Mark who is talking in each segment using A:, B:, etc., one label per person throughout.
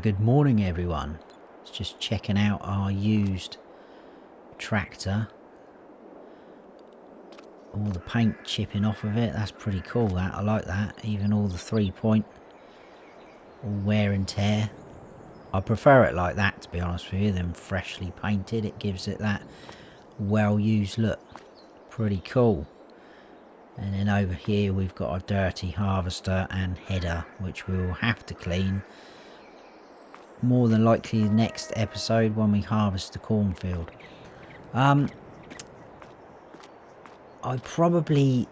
A: Good morning everyone. It's just checking out our used tractor. All the paint chipping off of it, that's pretty cool. That I like that. Even all the 3-point, all wear and tear. I prefer it like that, to be honest with you, than freshly painted. It gives it that well used look. Pretty cool. And then over here we've got a dirty harvester and header, which we will have to clean more than likely next episode when we harvest the cornfield. I probably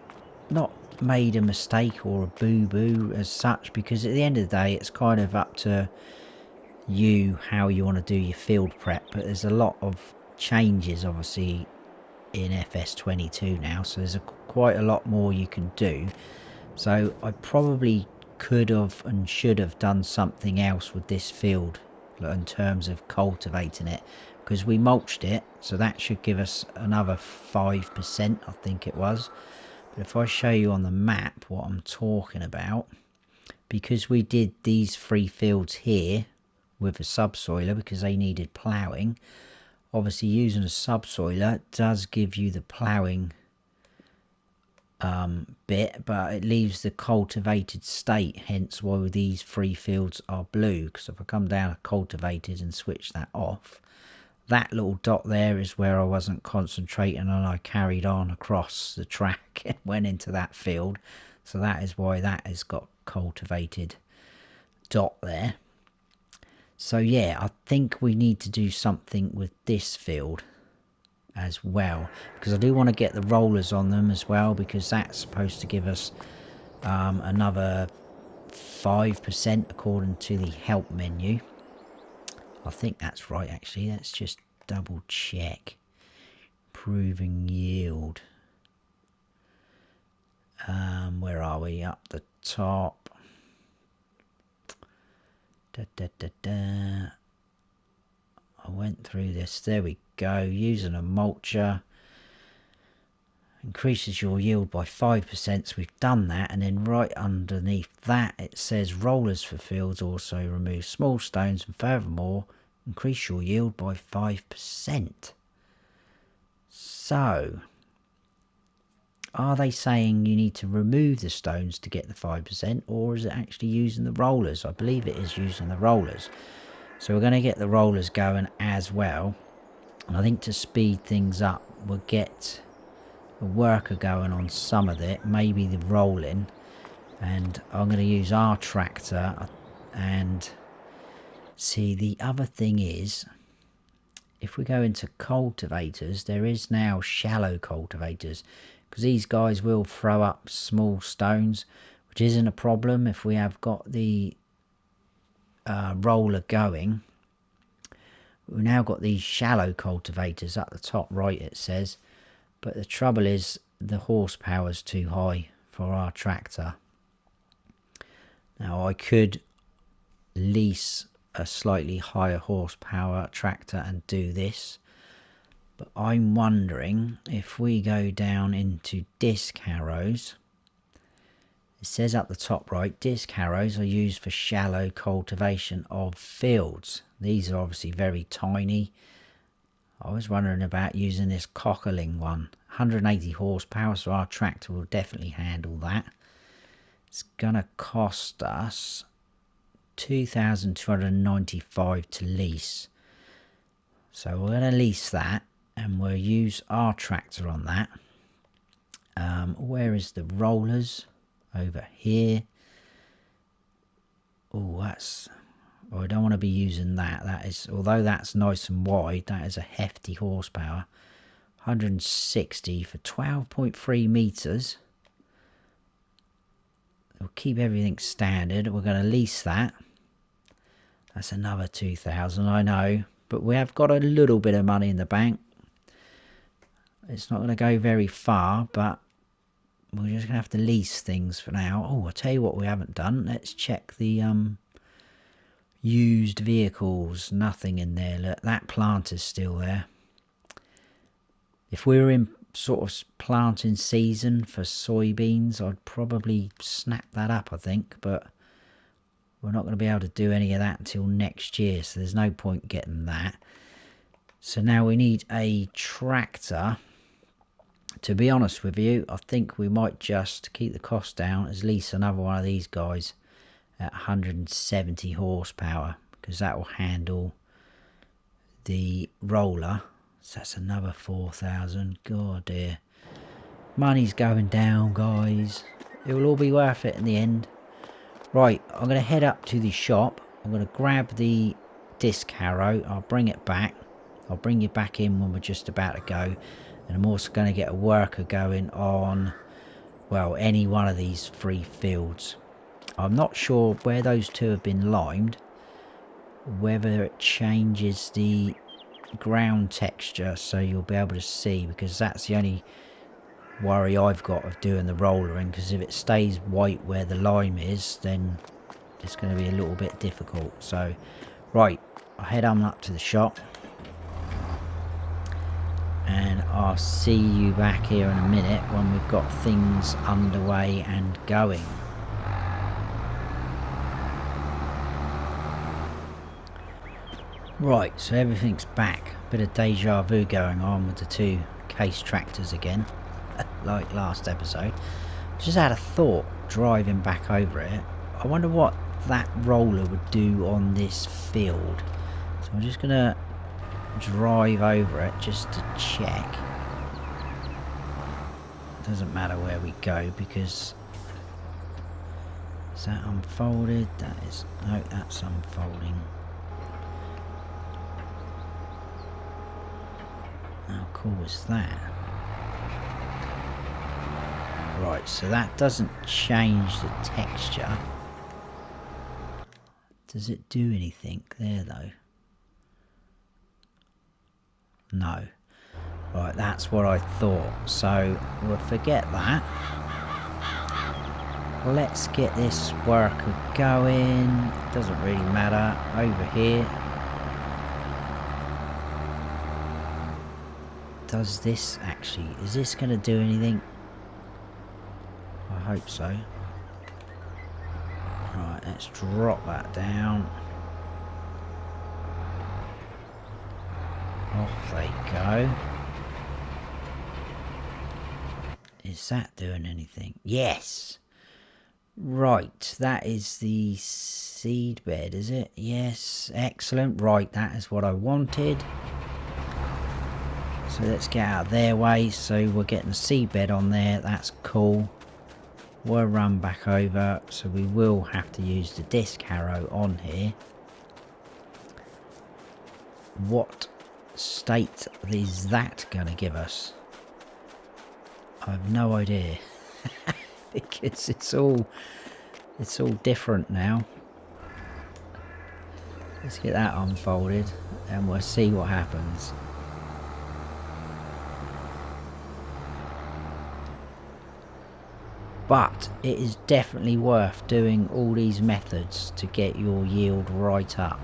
A: not made a mistake or a boo-boo as such, because at the end of the day it's kind of up to you how you want to do your field prep, but there's a lot of changes obviously in FS22 now, so there's quite a lot more you can do. So I probably could have and should have done something else with this field in terms of cultivating it, because we mulched it, so that should give us another 5%, I think it was. But if I show you on the map what I'm talking about, because we did these 3 fields here with a subsoiler because they needed ploughing, obviously using a subsoiler does give you the ploughing bit, but it leaves the cultivated state, hence why these 3 fields are blue. Because if I come down to cultivated and switch that off, that little dot there is where I wasn't concentrating, and I carried on across the track and went into that field, so that is why that has got cultivated dot there. So yeah, I think we need to do something with this field as well, because I do want to get the rollers on them as well, because that's supposed to give us another 5% according to the help menu. I think that's right, actually. Let's just double check. Improving yield. Where are we? Up the top. I went through this. There we go. Using a mulcher increases your yield by 5%, so we've done that. And then right underneath that it says rollers for fields also remove small stones, and furthermore increase your yield by 5%. So are they saying you need to remove the stones to get the 5%, or is it actually using the rollers? I believe it is using the rollers. So we're going to get the rollers going as well, and I think to speed things up we'll get a worker going on some of it, maybe the rolling, and I'm going to use our tractor. And see, the other thing is, if we go into cultivators, there is now shallow cultivators, because these guys will throw up small stones, which isn't a problem if we have got the roller going. We've now got these shallow cultivators at the top right, it says, but the trouble is the horsepower is too high for our tractor. Now I could lease a slightly higher horsepower tractor and do this, but I'm wondering if we go down into disc harrows. It says up the top right, disc harrows are used for shallow cultivation of fields. These are obviously very tiny. I was wondering about using this cockling one. 180 horsepower, so our tractor will definitely handle that. It's gonna cost us 2,295 to lease, so we're going to lease that and we'll use our tractor on that. Where is the rollers? Over here. Oh, that's, I don't want to be using that. That is, although that's nice and wide, that is a hefty horsepower. 160 for 12.3 meters. We'll keep everything standard. We're going to lease that. That's another 2,000, I know, but we have got a little bit of money in the bank. It's not going to go very far, but we're just going to have to lease things for now. Oh, I'll tell you what we haven't done. Let's check the used vehicles. Nothing in there. Look, that plant is still there. If we were in sort of planting season for soybeans, I'd probably snap that up, I think, but We're not going to be able to do any of that until next year, so there's no point getting that. So now we need a tractor. To be honest with you, I think we might just keep the cost down as lease another one of these guys at 170 horsepower, because that will handle the roller. So that's another 4,000. God dear. Money's going down, guys. It will all be worth it in the end. Right, I'm going to head up to the shop. I'm going to grab the disc harrow. I'll bring it back. I'll bring you back in when we're just about to go. And I'm also going to get a worker going on, well, any one of these 3 fields. I'm not sure where those 2 have been limed, whether it changes the ground texture so you'll be able to see, because that's the only worry I've got of doing the rollering, because if it stays white where the lime is, then it's going to be a little bit difficult. So right, I'll head on up to the shop and I'll see you back here in a minute when we've got things underway and going. Right, so everything's back. Bit of deja vu going on with the 2 case tractors again, like last episode. Just had a thought driving back over it. I wonder what that roller would do on this field. So I'm just gonna drive over it just to check. Doesn't matter where we go, because is that unfolded? That is, no, that's unfolding. How cool is that? Right, so that doesn't change the texture. Does it do anything there though? No. Right, that's what I thought. So we'll forget that. Let's get this worker going. Doesn't really matter. Over here. Does this actually, is this going to do anything? I hope so. Right, let's drop that down. Off they go. Is that doing anything? Yes! Right, that is the seed bed, is it? Yes, excellent. Right, that is what I wanted. So let's get out of their way. So we're getting a seedbed on there. That's cool. We'll run back over. So we will have to use the disc harrow on here. What state is that going to give us? I have no idea. Because it's all different now. Let's get that unfolded and we'll see what happens. But it is definitely worth doing all these methods to get your yield right up.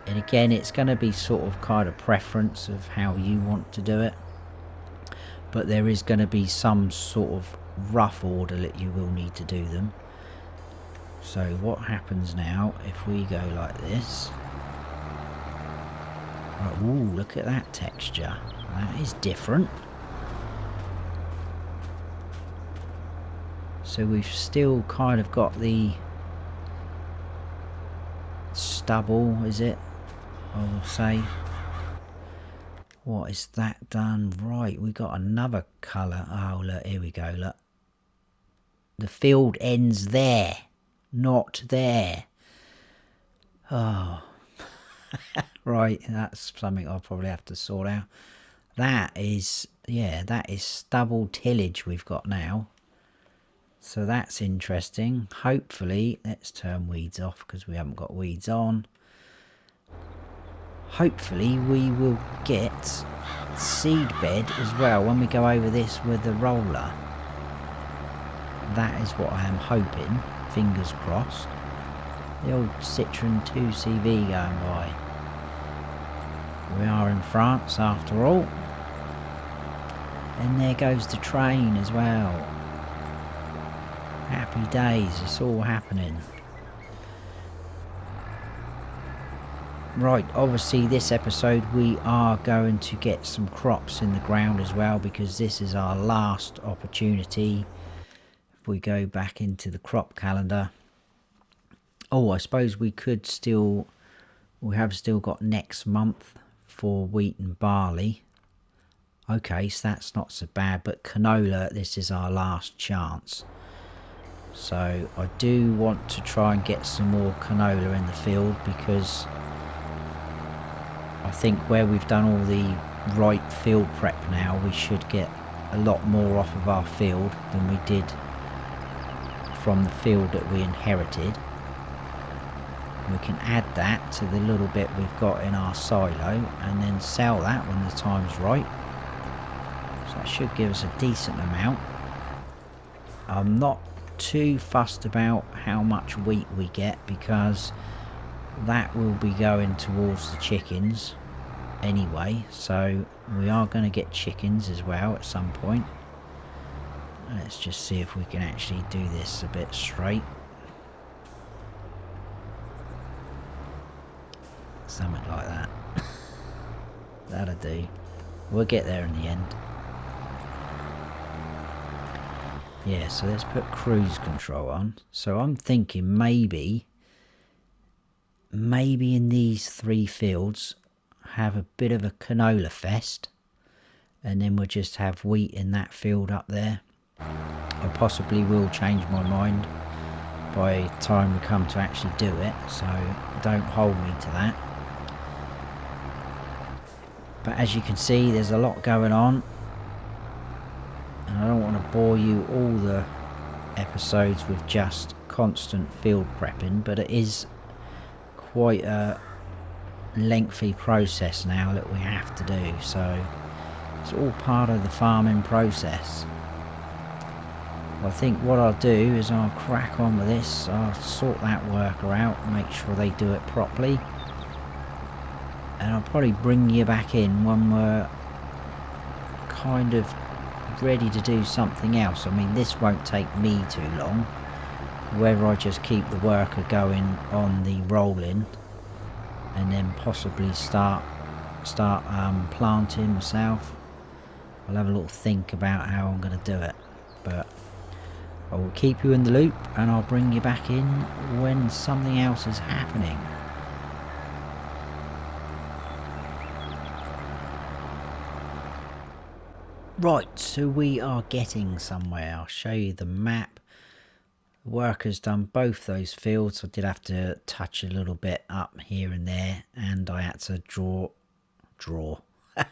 A: And again, it's going to be sort of kind of preference of how you want to do it. But there is going to be some sort of rough order that you will need to do them. So what happens now if we go like this? Right, ooh, look at that texture. That is different. So we've still kind of got the stubble, is it? I will say. What is that done? Right, we got another colour. Oh, look, here we go, look. The field ends there, not there. Oh. Right, that's something I'll probably have to sort out. That is, yeah, that is stubble tillage we've got now. So that's interesting. Hopefully, let's turn weeds off because we haven't got weeds on. Hopefully we will get seed bed as well when we go over this with the roller. That is what I am hoping. Fingers crossed. The old Citroen 2CV going by. We are in France after all. And there goes the train as well. Happy days, it's all happening. Right, obviously this episode we are going to get some crops in the ground as well, because this is our last opportunity. If we go back into the crop calendar, oh, I suppose we have still got next month for wheat and barley. Okay, so that's not so bad, but canola, this is our last chance. So I do want to try and get some more canola in the field, because I think where we've done all the right field prep now, we should get a lot more off of our field than we did from the field that we inherited. We can add that to the little bit we've got in our silo and then sell that when the time's right. So that should give us a decent amount. I'm not too fussed about how much wheat we get, because that will be going towards the chickens anyway, so we are going to get chickens as well at some point. Let's just see if we can actually do this a bit straight. Something like that. That'll do. We'll get there in the end. Yeah, so let's put cruise control on. So I'm thinking maybe in these 3 fields have a bit of a canola fest, and then we'll just have wheat in that field up there. I possibly will change my mind by the time we come to actually do it, so don't hold me to that. But as you can see, there's a lot going on, and I don't want to bore you all the episodes with just constant field prepping, but it is quite a lengthy process now that we have to do, so it's all part of the farming process. I think what I'll do is I'll crack on with this. I'll sort that worker out, make sure they do it properly, and I'll probably bring you back in when we're kind of ready to do something else. I mean, this won't take me too long, whether I just keep the worker going on the rolling and then possibly start planting myself. I'll have a little think about how I'm going to do it, but I will keep you in the loop, and I'll bring you back in when something else is happening. Right, so we are getting somewhere. I'll show you the map. The worker's done both those fields. I did have to touch a little bit up here and there, and I had to draw I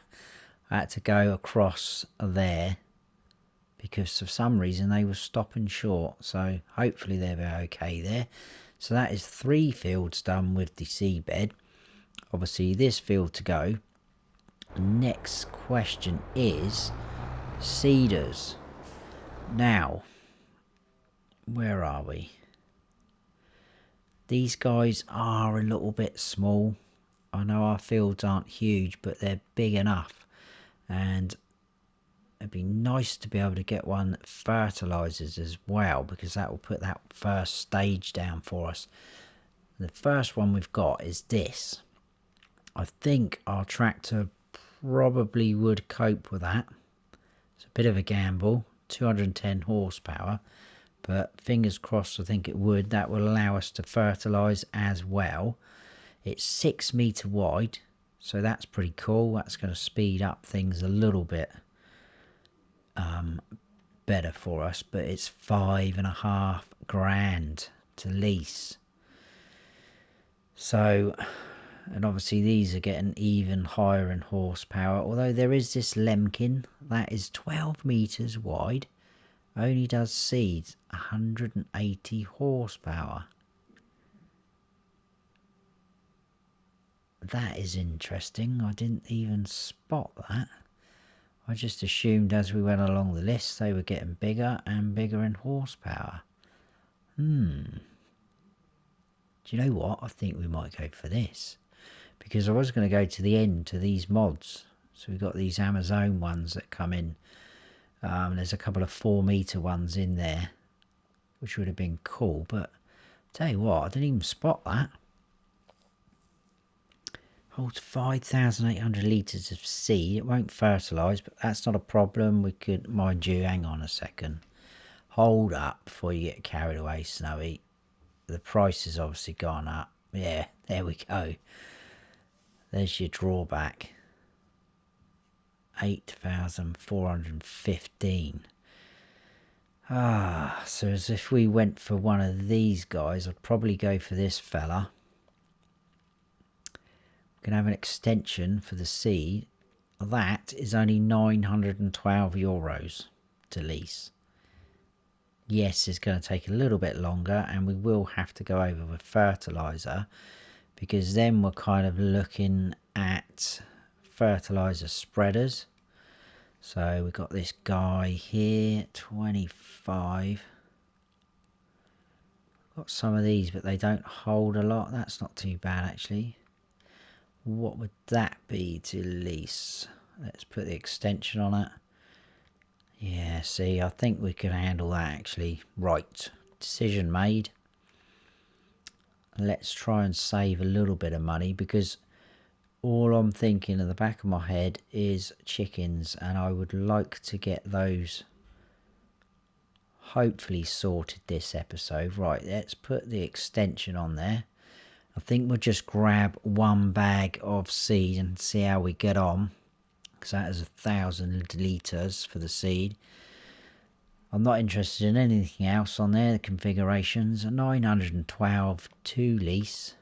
A: had to go across there because for some reason they were stopping short, so hopefully they'll be okay there. So that is 3 fields done with the seedbed. Obviously this field to go. The next question is seeders. Now, where are we? These guys are a little bit small. I know our fields aren't huge, but they're big enough, and it'd be nice to be able to get one that fertilizes as well, because that will put that first stage down for us. The first one we've got is this. I think our tractor probably would cope with that. It's a bit of a gamble, 210 horsepower, but fingers crossed I think it would. That will allow us to fertilize as well. It's 6 meter wide, so that's pretty cool. That's going to speed up things a little bit better for us, but it's $5,500 to lease. So, and obviously these are getting even higher in horsepower, although there is this Lemkin that is 12 meters wide, only does seeds, 180 horsepower. That is interesting. I didn't even spot that. I just assumed as we went along the list they were getting bigger and bigger in horsepower. Do you know what? I think we might go for this, because I was going to go to the end to these mods. So we've got these Amazon ones that come in. There's a couple of 4 meter ones in there. which would have been cool, but tell you what, I didn't even spot that. Holds 5,800 litres of seed. It won't fertilise, but that's not a problem. We could, mind you, hang on a second. Hold up before you get carried away, Snowy. The price has obviously gone up. Yeah, there we go. There's your drawback. 8,415. So as if we went for one of these guys, I'd probably go for this fella. We can have an extension for the seed. That is only 912 euros to lease. Yes, it's going to take a little bit longer, and we will have to go over with fertilizer, because then we're kind of looking at fertilizer spreaders. So we've got this guy here, 25. Got some of these, but they don't hold a lot. That's not too bad, actually. What would that be to lease? Let's put the extension on it. Yeah, see, I think we can handle that, actually. Right, decision made. Let's try and save a little bit of money, because all I'm thinking in the back of my head is chickens, and I would like to get those hopefully sorted this episode. Right, let's put the extension on there. I think we'll just grab one bag of seed and see how we get on, because that is 1,000 litres for the seed. I'm not interested in anything else on there. The configurations are 912 to lease.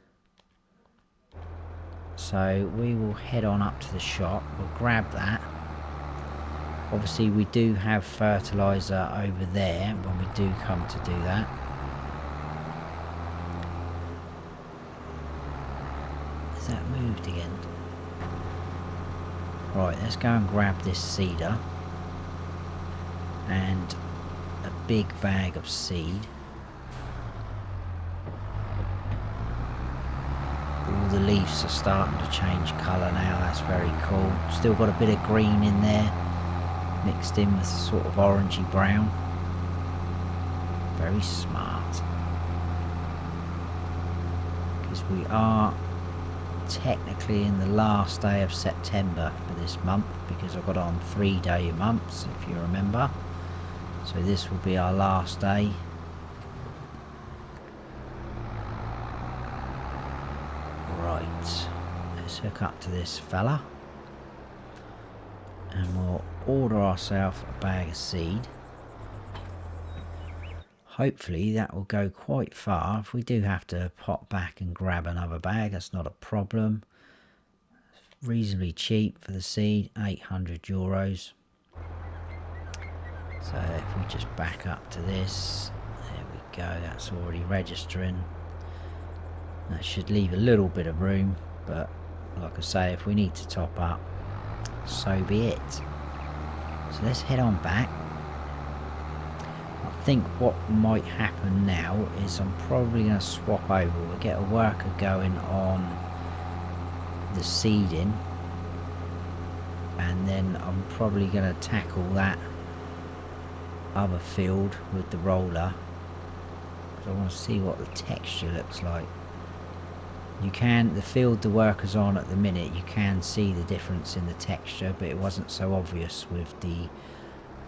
A: So we will head on up to the shop. We'll grab that. Obviously we do have fertiliser over there when we do come to do that. Has that moved again? Right, let's go and grab this seeder and a big bag of seed. All the leaves are starting to change colour now. That's very cool. Still got a bit of green in there, mixed in with sort of orangey brown. Very smart. Because we are technically in the last day of September for this month, because I've got on 3-day months, if you remember. So this will be our last day. Right, let's hook up to this fella and we'll order ourselves a bag of seed. Hopefully that will go quite far. If we do have to pop back and grab another bag, that's not a problem. It's reasonably cheap for the seed, 800 euros. So if we just back up to this, there we go, that's already registering. That should leave a little bit of room, but like I say, if we need to top up, so be it. So let's head on back. I think what might happen now is I'm probably going to swap over. We'll get a worker going on the seeding, and then I'm probably going to tackle that other field with the roller, because I want to see what the texture looks like. You can, the field the worker's on at the minute, you can see the difference in the texture, but it wasn't so obvious with the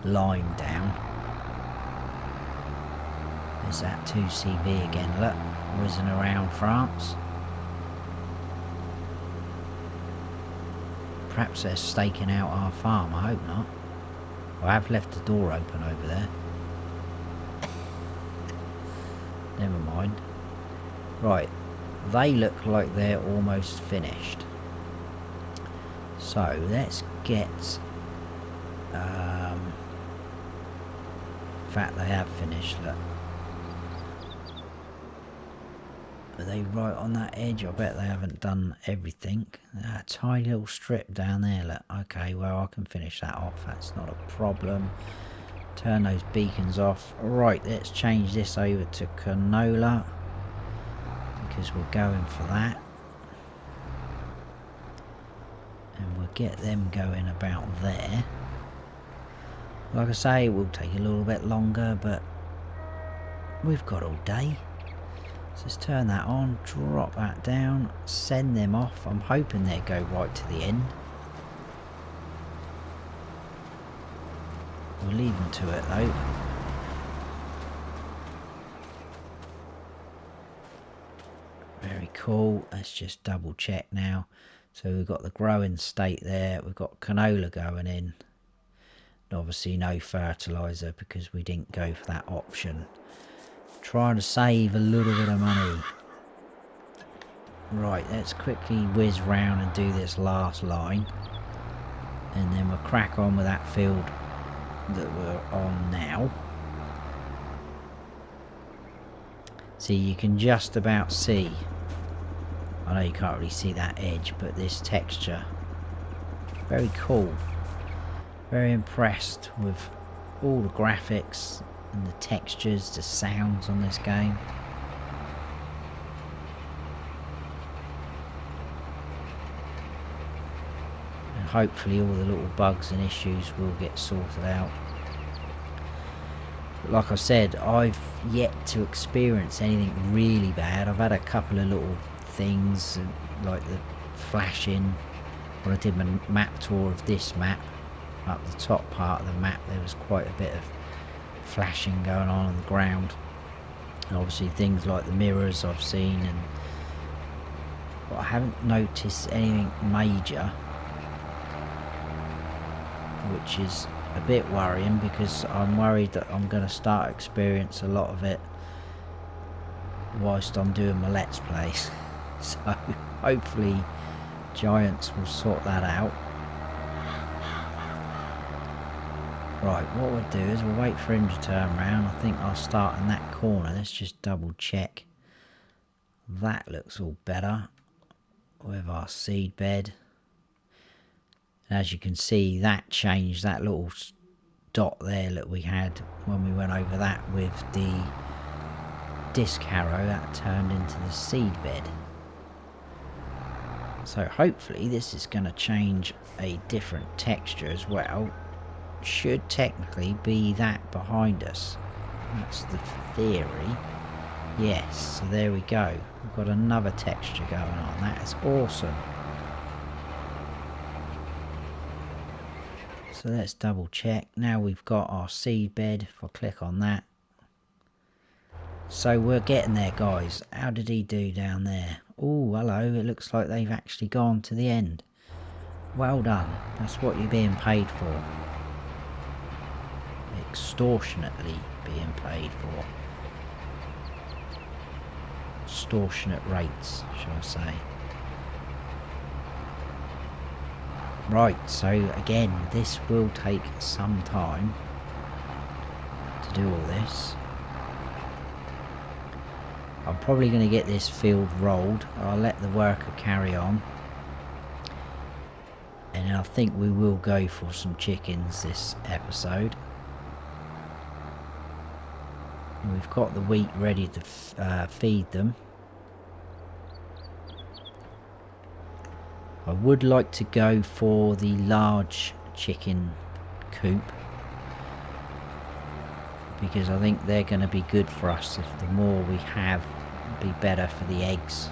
A: line down. There's that 2CV again, look, whizzing around France. Perhaps they're staking out our farm, I hope not. I have left the door open over there. Never mind. Right. They look like they're almost finished. So let's get in fact they have finished, look. Are they right on that edge? I bet they haven't done everything. A tiny little strip down there, look. Okay, well I can finish that off, that's not a problem. Turn those beacons off. Right, let's change this over to canola, because we're going for that, and we'll get them going about there. Like I say, it will take a little bit longer, but we've got all day. So let's turn that on, drop that down, send them off. I'm hoping they'll go right to the end. We'll leave them to it though. Very cool. Let's just double check now. So we've got the growing state there. We've got canola going in. And obviously no fertiliser because we didn't go for that option. Trying to save a little bit of money. Right, let's quickly whiz round and do this last line. And then we'll crack on with that field that we're on now. See, you can just about see, I know you can't really see that edge, but this texture, very cool. Very impressed with all the graphics and the textures, the sounds on this game. And hopefully all the little bugs and issues will get sorted out. Like I said, I've yet to experience anything really bad. I've had a couple of little things like the flashing when I did my map tour of this map. Up the top part of the map there was quite a bit of flashing going on the ground, and obviously things like the mirrors I've seen, but I haven't noticed anything major, which is a bit worrying because I'm worried that I'm going to start experience a lot of it whilst I'm doing my let's plays. So hopefully Giants will sort that out. Right, what we'll do is we'll wait for him to turn around. I think I'll start in that corner. Let's just double check. That looks all better with our seed bed. As you can see, that changed, that little dot there that we had when we went over that with the disc harrow, that turned into the seed bed. So hopefully this is going to change a different texture as well. Should technically be that behind us. That's the theory. Yes, so there we go. We've got another texture going on. That is awesome. So let's double check. Now we've got our seed bed. If I click on that. So we're getting there, guys. How did he do down there? Oh, hello. It looks like they've actually gone to the end. Well done. That's what you're being paid for. Extortionately being paid for. Extortionate rates, shall I say. Right, so again, this will take some time to do all this. I'm probably going to get this field rolled. I'll let the worker carry on. And I think we will go for some chickens this episode. We've got the wheat ready to feed them. I would like to go for the large chicken coop, because I think they're going to be good for us. If the more we have, it'll be better for the eggs.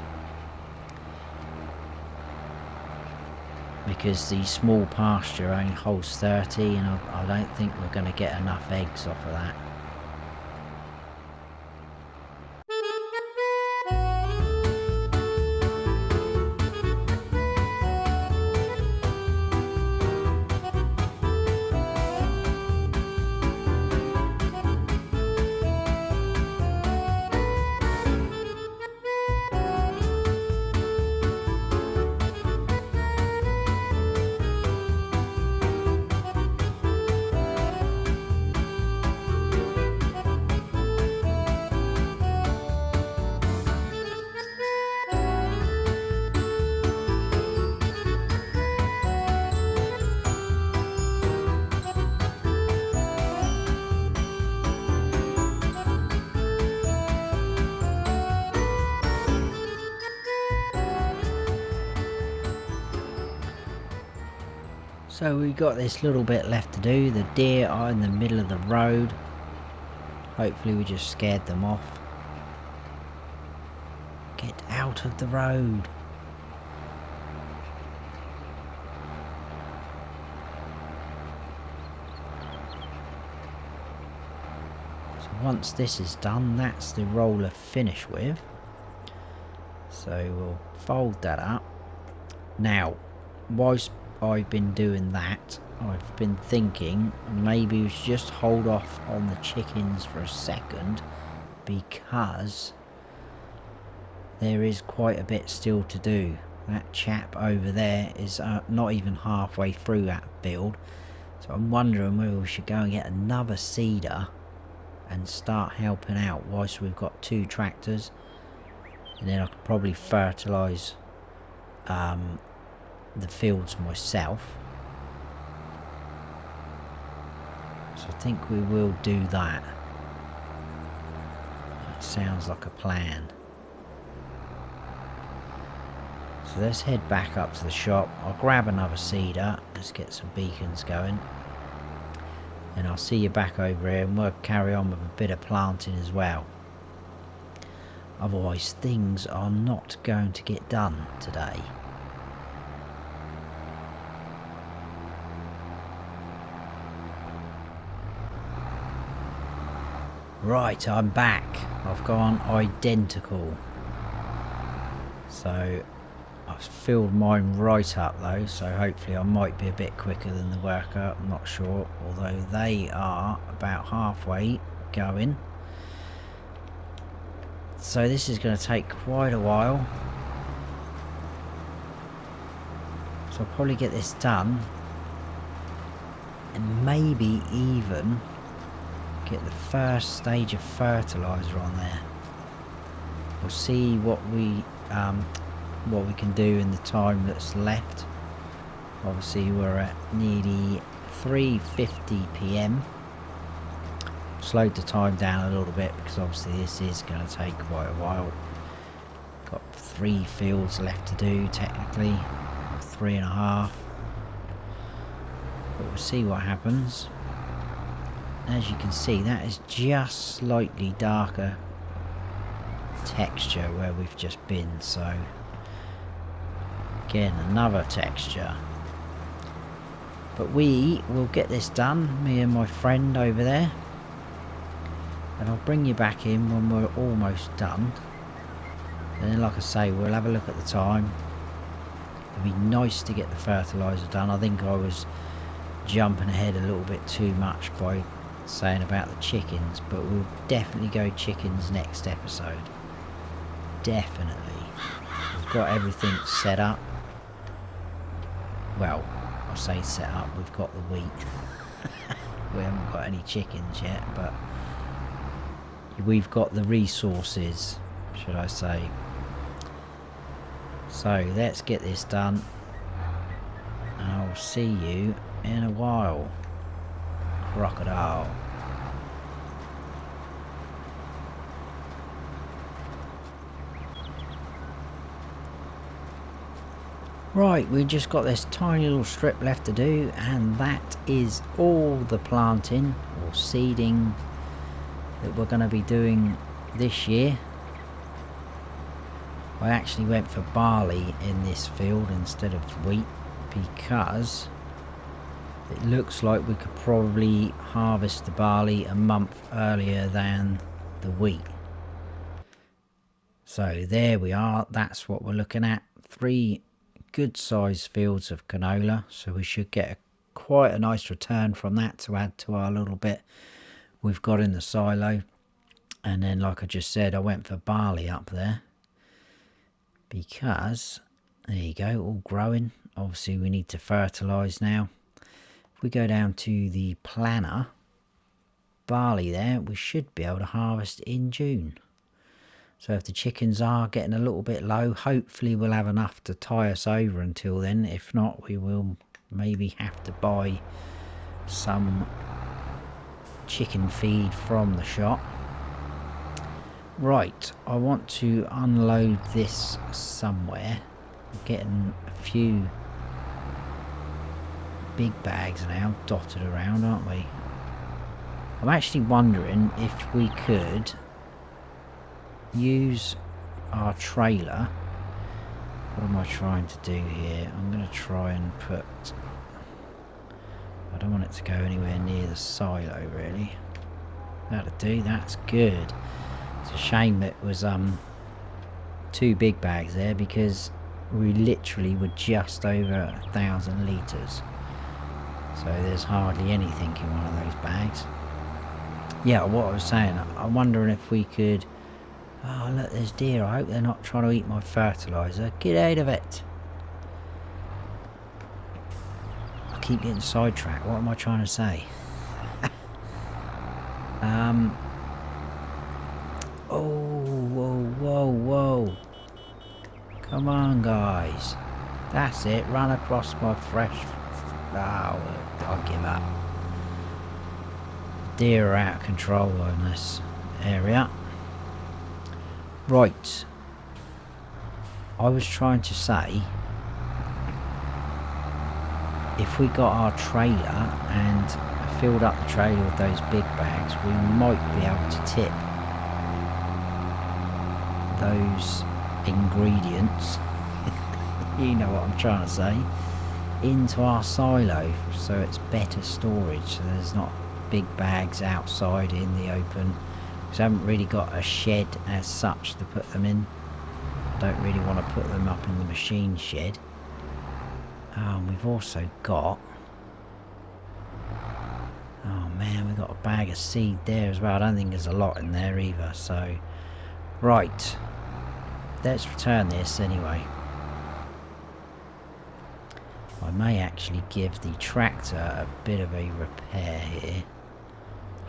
A: Because the small pasture only holds 30, and I don't think we're going to get enough eggs off of that. So we got this little bit left to do. The deer are in the middle of the road. Hopefully we just scared them off. Get out of the road. So once this is done, that's the roller finished with. So we'll fold that up. Now, whilst I've been doing that, I've been thinking maybe we should just hold off on the chickens for a second, because there is quite a bit still to do. That chap over there is not even halfway through that build, so I'm wondering whether we should go and get another seeder and start helping out whilst we've got 2 tractors, and then I could probably fertilise the fields myself. So I think we will do that. That sounds like a plan. So let's head back up to the shop. I'll grab another seeder. Let's get some beacons going. And I'll see you back over here, and we'll carry on with a bit of planting as well. Otherwise things are not going to get done today. Right, I'm back. I've gone identical. So I've filled mine right up though, so hopefully I might be a bit quicker than the worker, I'm not sure, although they are about halfway going. So this is going to take quite a while. So I'll probably get this done, and maybe even get the first stage of fertilizer on there. We'll see what we can do in the time that's left. Obviously we're at nearly 3:50 PM. Slowed the time down a little bit because obviously this is going to take quite a while. Got 3 fields left to do technically, 3.5, but we'll see what happens. As you can see, that is just slightly darker texture where we've just been, so again another texture. But we will get this done, me and my friend over there, and I'll bring you back in when we're almost done. And then like I say, we'll have a look at the time. It'd be nice to get the fertilizer done. I think I was jumping ahead a little bit too much by saying about the chickens, but we'll definitely go chickens next episode. Definitely. We've got everything set up. Well, I say set up, we've got the wheat. We haven't got any chickens yet, but we've got the resources, should I say. So let's get this done, and I'll see you in a while. Crocodile. Right, we just got this tiny little strip left to do, and that is all the planting or seeding that we're going to be doing this year. I actually went for barley in this field instead of wheat because it looks like we could probably harvest the barley a month earlier than the wheat. So there we are, that's what we're looking at. 3 good sized fields of canola, so we should get quite a nice return from that to add to our little bit we've got in the silo. And then like I just said, I went for barley up there because there you go, all growing. Obviously we need to fertilise now. If we go down to the planner, barley there, we should be able to harvest in June. So if the chickens are getting a little bit low, hopefully we'll have enough to tie us over until then. If not, we will maybe have to buy some chicken feed from the shop. Right, I want to unload this somewhere. We're getting a few big bags now dotted around, aren't we? I'm actually wondering if we could use our trailer. What am I trying to do here? I'm going to try and put... I don't want it to go anywhere near the silo, really. That'll do, that's good. It's a shame it was 2 big bags there, because we literally were just over 1,000 litres. So there's hardly anything in one of those bags. Yeah, what I was saying, I'm wondering if we could... Oh, look, there's deer. I hope they're not trying to eat my fertiliser. Get out of it. I keep getting sidetracked. What am I trying to say? Oh, whoa, whoa, whoa. Come on, guys. That's it. Run across my fresh... Oh, I'll give up. Deer are out of control on this area. Right. I was trying to say, if we got our trailer and filled up the trailer with those big bags, we might be able to tip those ingredients, you know what I'm trying to say, into our silo, so it's better storage, so there's not big bags outside in the open, because I haven't really got a shed as such to put them in. Don't really want to put them up in the machine shed. We've also got, oh man, we've got a bag of seed there as well. I don't think there's a lot in there either, so right, let's return this anyway. I may actually give the tractor a bit of a repair here.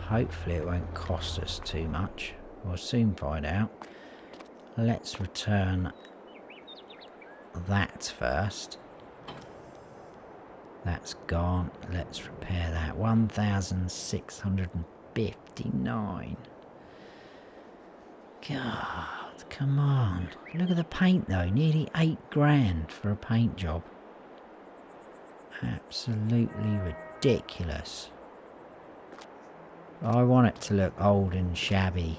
A: Hopefully it won't cost us too much. We'll soon find out. Let's return that first. That's gone. Let's repair that. 1,659. God, come on. Look at the paint though. Nearly 8 grand for a paint job. Absolutely ridiculous. I want it to look old and shabby.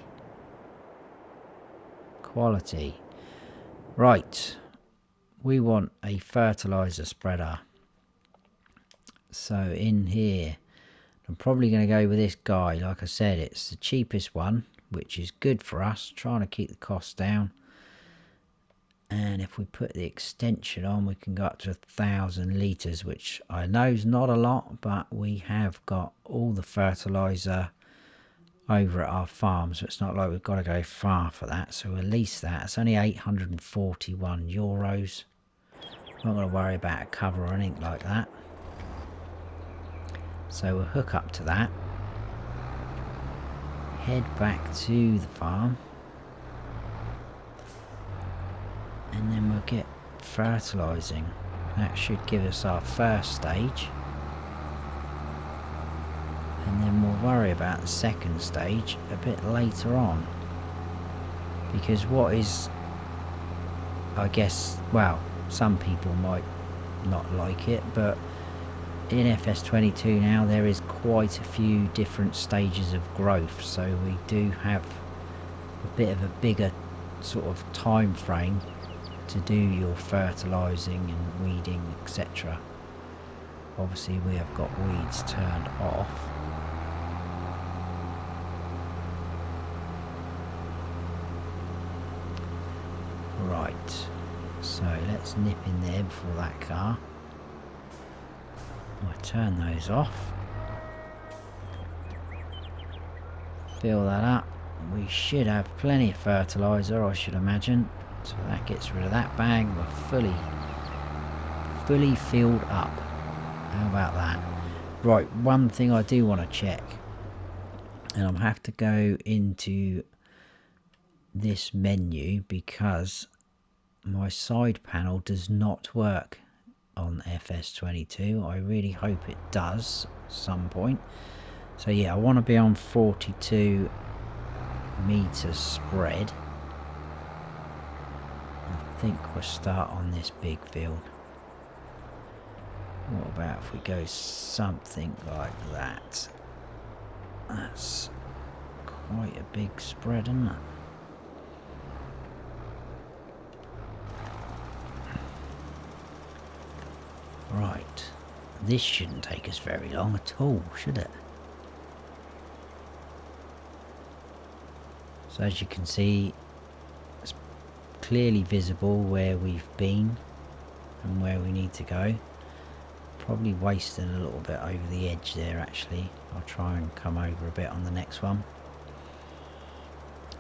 A: Quality. Right. We want a fertiliser spreader. So in here, I'm probably going to go with this guy. Like I said, it's the cheapest one, which is good for us, trying to keep the cost down. And if we put the extension on, we can go up to 1,000 litres, which I know is not a lot, but we have got all the fertiliser over at our farm, so it's not like we've got to go far for that. So we'll lease that. It's only €841. Not going to worry about a cover or anything like that. So we'll hook up to that, head back to the farm, and then we'll get fertilising. That should give us our first stage, and then we'll worry about the second stage a bit later on, because what is, I guess, well, some people might not like it, but in FS22 now there is quite a few different stages of growth, so we do have a bit of a bigger sort of time frame to do your fertilising and weeding, etc. Obviously we have got weeds turned off. Right, so let's nip in there before that car. I'll turn those off, fill that up. We should have plenty of fertiliser, I should imagine, so that gets rid of that bag. We're fully filled up. How about that? Right, one thing I do want to check, and I'll have to go into this menu because my side panel does not work on FS22. I really hope it does at some point. So yeah, I want to be on 42 meters spread. I think we'll start on this big field. What about if we go something like that? That's quite a big spread, isn't it? Right, this shouldn't take us very long at all, should it? So as you can see, it's clearly visible where we've been and where we need to go. Probably wasting a little bit over the edge there actually. I'll try and come over a bit on the next one.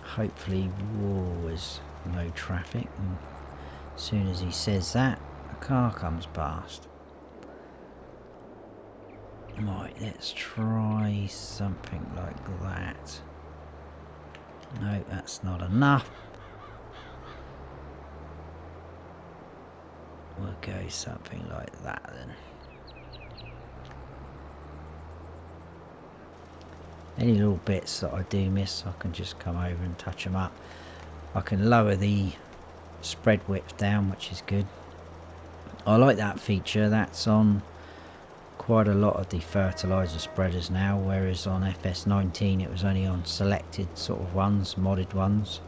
A: Hopefully, whoa, there's no traffic, and as soon as he says that, a car comes past. Right, let's try something like that. No, that's not enough. We'll go something like that then. Any little bits that I do miss, I can just come over and touch them up. I can lower the spread width down, which is good. I like that feature. That's on quite a lot of the fertilizer spreaders now, whereas on FS19 it was only on selected sort of ones, modded ones.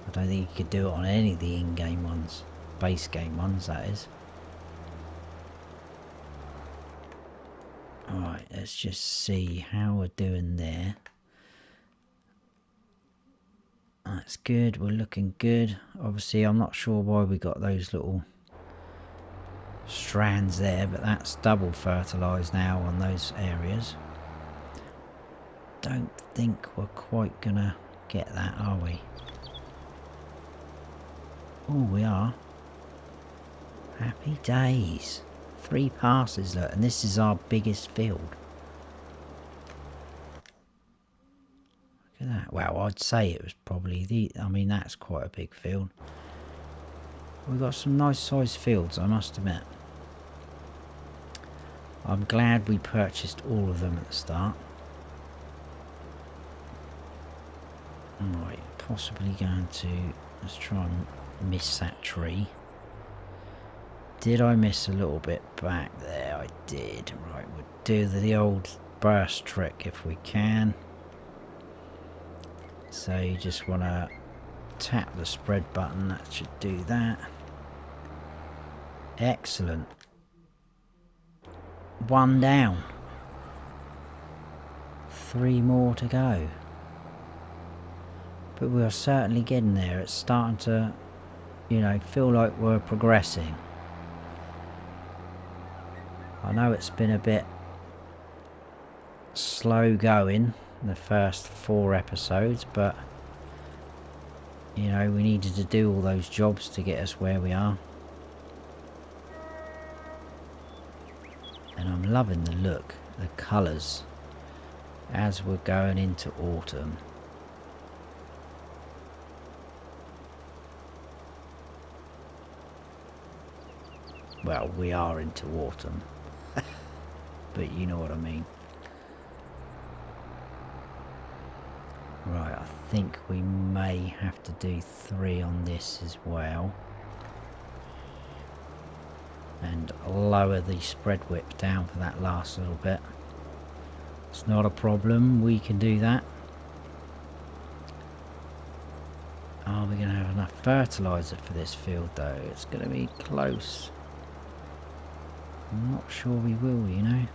A: I don't think you could do it on any of the in-game ones, base game ones that is. Alright, let's just see how we're doing there. That's good, we're looking good. Obviously I'm not sure why we got those little strands there, but that's double fertilized now on those areas. Don't think we're quite gonna get that, are we? Oh, we are. Happy days. 3 passes, look, and this is our biggest field. Look at that. Well, I'd say it was probably the, I mean, that's quite a big field. We've got some nice sized fields, I must admit. I'm glad we purchased all of them at the start. Right, possibly going to, let's try and miss that tree. Did I miss a little bit back there? I did. Right, we'll do the old burst trick if we can. So you just want to tap the spread button, that should do that. Excellent. 1 down. 3 more to go. But we're certainly getting there. It's starting to, you know, feel like we're progressing. I know it's been a bit slow going the first 4 episodes, but you know, we needed to do all those jobs to get us where we are. And I'm loving the look, the colours as we're going into autumn. Well, we are into autumn, but you know what I mean. Right, I think we may have to do 3 on this as well. And lower the spread width down for that last little bit. It's not a problem, we can do that. Are we going to have enough fertiliser for this field though? It's going to be close. I'm not sure we will, you know.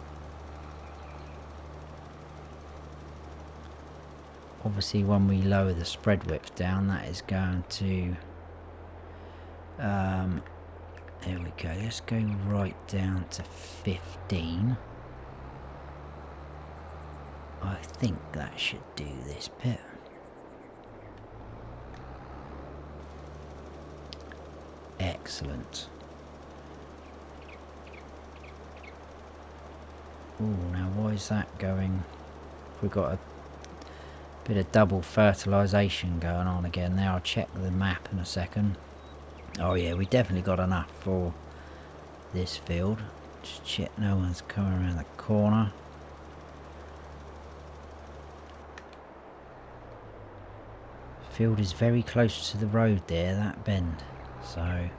A: Obviously when we lower the spread width down, that is going to there we go, let's go right down to 15. I think that should do this bit. Excellent. Oh, now why is that going? We've got a bit of double fertilisation going on again there. I'll check the map in a second. Oh yeah, we definitely got enough for this field. Just check no one's coming around the corner. Field is very close to the road there, that bend, so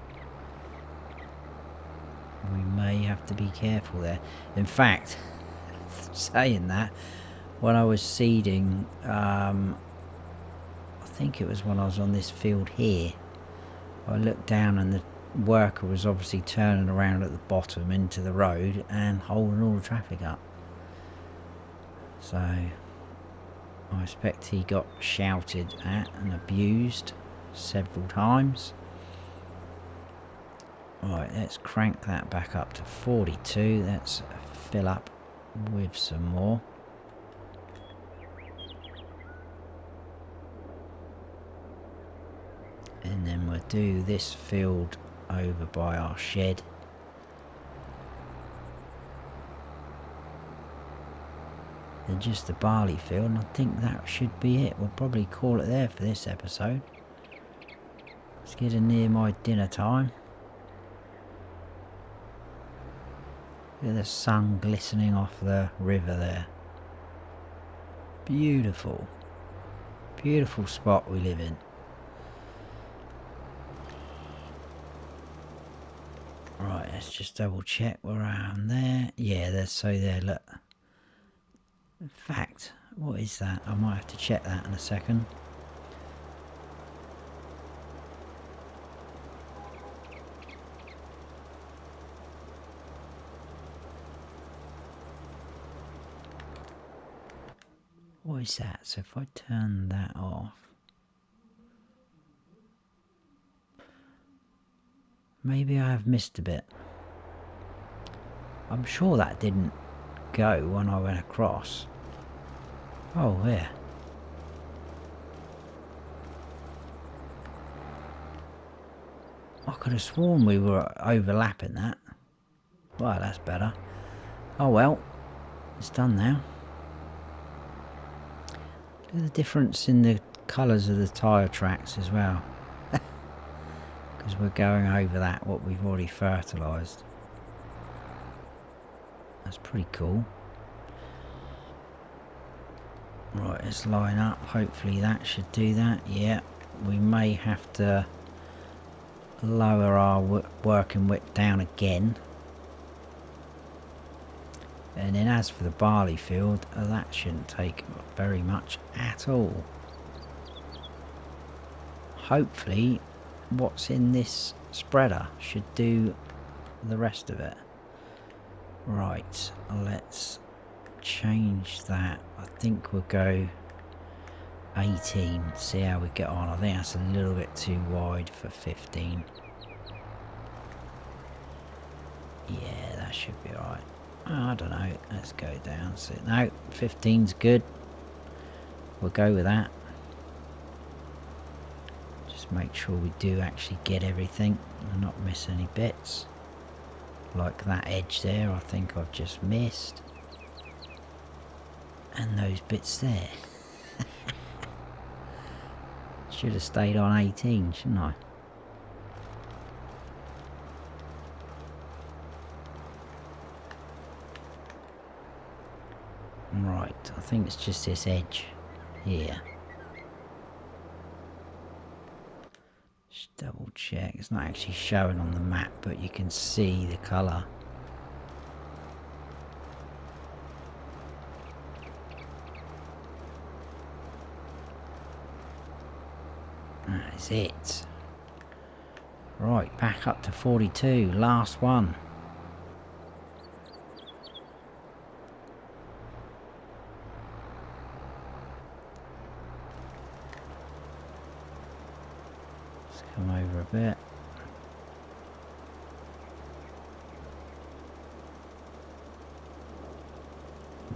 A: we may have to be careful there. In fact, saying that, when I was seeding, I think it was when I was on this field here, I looked down and the worker was obviously turning around at the bottom into the road and holding all the traffic up. So I expect he got shouted at and abused several times. Right, let's crank that back up to 42. Let's fill up with some more. And then we'll do this field over by our shed. And just the barley field, and I think that should be it. We'll probably call it there for this episode. It's getting near my dinner time. Look at the sun glistening off the river there. Beautiful. Beautiful spot we live in. Right, let's just double check we're around there. Yeah, there, look. In fact, what is that? I might have to check that in a second. What is that? So if I turn that off, maybe I have missed a bit. I'm sure that didn't go when I went across. Oh, yeah. I could have sworn we were overlapping that. Well, that's better. Oh well, it's done now. Look at the difference in the colours of the tyre tracks as well. Because we're going over that, what we've already fertilised. That's pretty cool. Right, let's line up. Hopefully that should do that. Yeah, we may have to lower our working width down again. And then as for the barley field, that shouldn't take very much at all. Hopefully what's in this spreader should do the rest of it. Right, let's change that. I think we'll go 18, see how we get on. I think that's a little bit too wide for 15. Yeah, that should be alright. I don't know, let's go down. So, no, 15's good. We'll go with that. Just make sure we do actually get everything and not miss any bits. Like that edge there, I think I've just missed. And those bits there. Should have stayed on 18, shouldn't I? Right, I think it's just this edge here. Just double check. It's not actually showing on the map, but you can see the colour. That is it. Right, back up to 42. Last one. Let's come over a bit.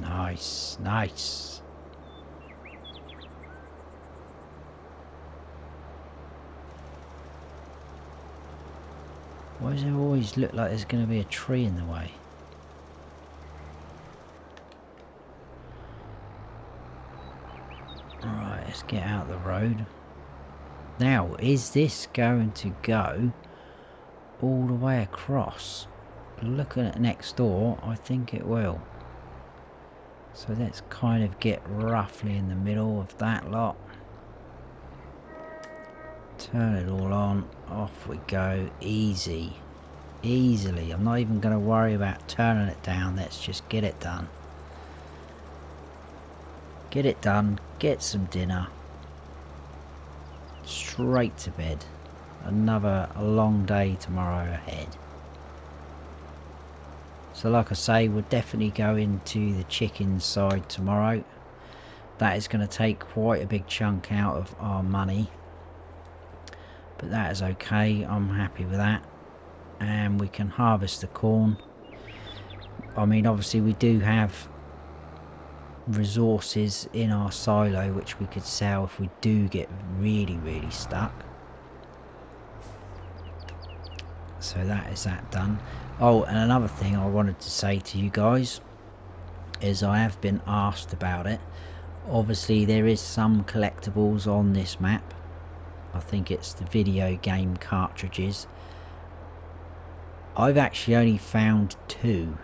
A: Nice, nice. Why does it always look like there's going to be a tree in the way? Alright, let's get out the road. Now, is this going to go all the way across? Looking at next door, I think it will. So let's kind of get roughly in the middle of that lot. Turn it all on, off we go, easily. I'm not even going to worry about turning it down, let's just get it done. get it done, get some dinner, straight to bed. Another long day tomorrow ahead. So like I say, we'll definitely go into the chicken side tomorrow. That is going to take quite a big chunk out of our money, but that is okay. I'm happy with that. And we can harvest the corn. I mean, obviously we do have resources in our silo which we could sell if we do get really stuck. So that is that done. Oh, and another thing I wanted to say to you guys is I have been asked about it. Obviously there is some collectibles on this map. I think it's the video game cartridges. I've actually only found 2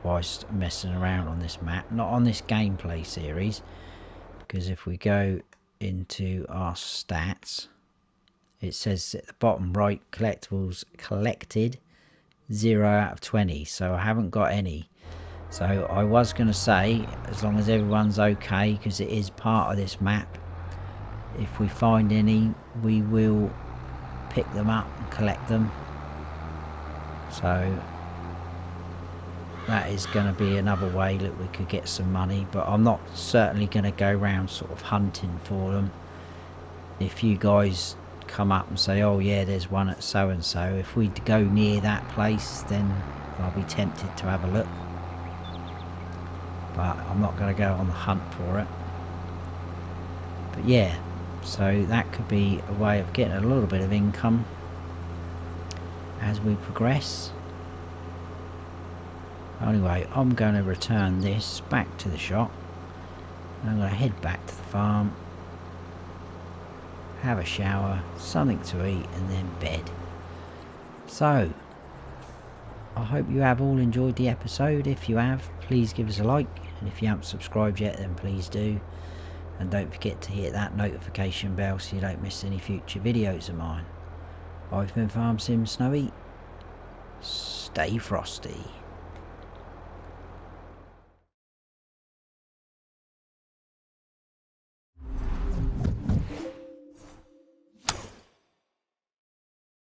A: whilst messing around on this map, not on this gameplay series, because if we go into our stats, it says at the bottom right, collectibles collected 0 out of 20, so I haven't got any. So I was going to say, as long as everyone's okay, because it is part of this map, if we find any, we will pick them up and collect them. So that is going to be another way that we could get some money, but I'm not certainly going to go around sort of hunting for them. If you guys come up and say, oh yeah, there's one at so and so, if we go near that place, then I'll be tempted to have a look, but I'm not going to go on the hunt for it. But yeah, so that could be a way of getting a little bit of income as we progress. Anyway, I'm going to return this back to the shop. I'm going to head back to the farm, have a shower, something to eat, and then bed. So I hope you have all enjoyed the episode. If you have, please give us a like, and if you haven't subscribed yet, then please do, and don't forget to hit that notification bell so you don't miss any future videos of mine. I've been Farm Sim Snowy. Stay frosty.